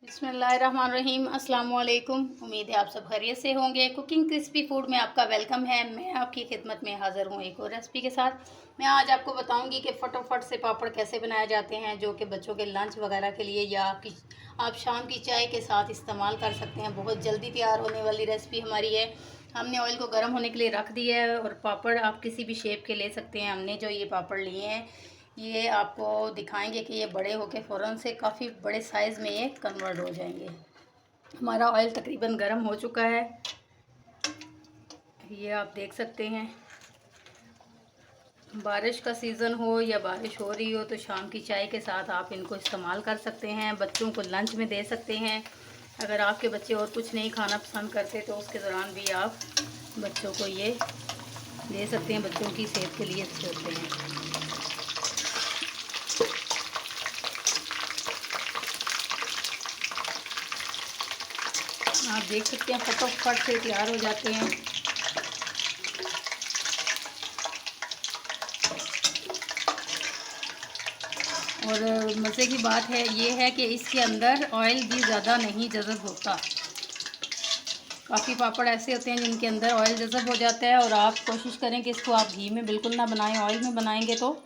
बिस्मिल्लाहिर्रहमानिर्रहीम। अस्सलाम वालेकुम। उम्मीद है आप सब खैरियत से होंगे। कुकिंग क्रिस्पी फूड में आपका वेलकम है। मैं आपकी खिदमत में हाज़िर हूँ एक और रेसिपी के साथ। मैं आज आपको बताऊंगी कि फटाफट से पापड़ कैसे बनाए जाते हैं, जो कि बच्चों के लंच वगैरह के लिए या आप शाम की चाय के साथ इस्तेमाल कर सकते हैं। बहुत जल्दी तैयार होने वाली रेसिपी हमारी है। हमने ऑयल को गर्म होने के लिए रख दिया है और पापड़ आप किसी भी शेप के ले सकते हैं। हमने जो ये पापड़ लिए हैं ये आपको दिखाएंगे कि ये बड़े होके फ़ौरन से काफ़ी बड़े साइज़ में ये कन्वर्ट हो जाएंगे। हमारा ऑयल तकरीबन गर्म हो चुका है, ये आप देख सकते हैं। बारिश का सीज़न हो या बारिश हो रही हो तो शाम की चाय के साथ आप इनको इस्तेमाल कर सकते हैं। बच्चों को लंच में दे सकते हैं। अगर आपके बच्चे और कुछ नहीं खाना पसंद करते तो उसके दौरान भी आप बच्चों को ये दे सकते हैं। बच्चों की सेहत के लिए अच्छे होते हैं। आप देख सकते हैं फटाफट से तैयार हो जाते हैं। और मज़े की बात है ये है कि इसके अंदर ऑयल भी ज़्यादा नहीं जज़ब होता। काफ़ी पापड़ ऐसे होते हैं जिनके अंदर ऑयल जज़ब हो जाता है और आप कोशिश करें कि इसको आप घी में बिल्कुल ना बनाएं। ऑयल में बनाएंगे तो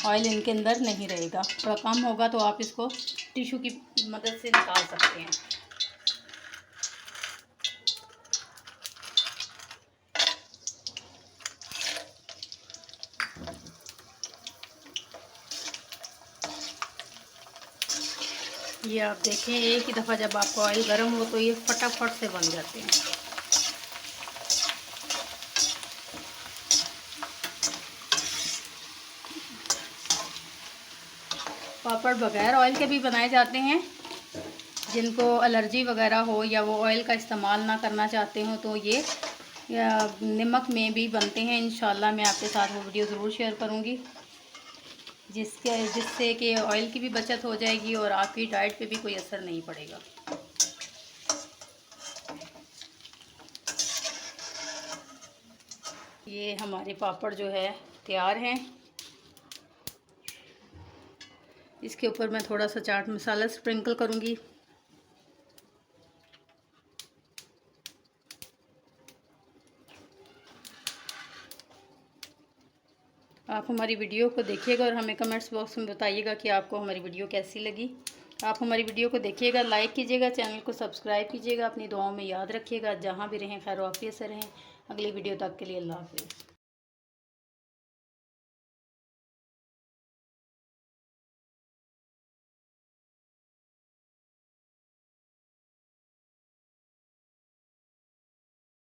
ऑयल इनके अंदर नहीं रहेगा, थोड़ा कम होगा तो आप इसको टिश्यू की मदद से निकाल सकते हैं। ये आप देखें, एक ही दफ़ा जब आपका ऑयल गर्म हो तो ये फटाफट से बन जाते हैं। पापड़ बगैर ऑयल के भी बनाए जाते हैं। जिनको एलर्जी वगैरह हो या वो ऑयल का इस्तेमाल ना करना चाहते हो तो ये नमक में भी बनते हैं। इंशाल्लाह मैं आपके साथ वो वीडियो ज़रूर शेयर करूँगी, जिससे कि ऑयल की भी बचत हो जाएगी और आपकी डाइट पे भी कोई असर नहीं पड़ेगा। ये हमारे पापड़ जो है तैयार हैं। इसके ऊपर मैं थोड़ा सा चाट मसाला स्प्रिंकल करूँगी। आप हमारी वीडियो को देखिएगा और हमें कमेंट्स बॉक्स में बताइएगा कि आपको हमारी वीडियो कैसी लगी। आप हमारी वीडियो को देखिएगा, लाइक कीजिएगा, चैनल को सब्सक्राइब कीजिएगा। अपनी दुआओं में याद रखिएगा। जहाँ भी रहें खैर आफियत से रहें। अगली वीडियो तक के लिए अल्लाह हाफ़िज़।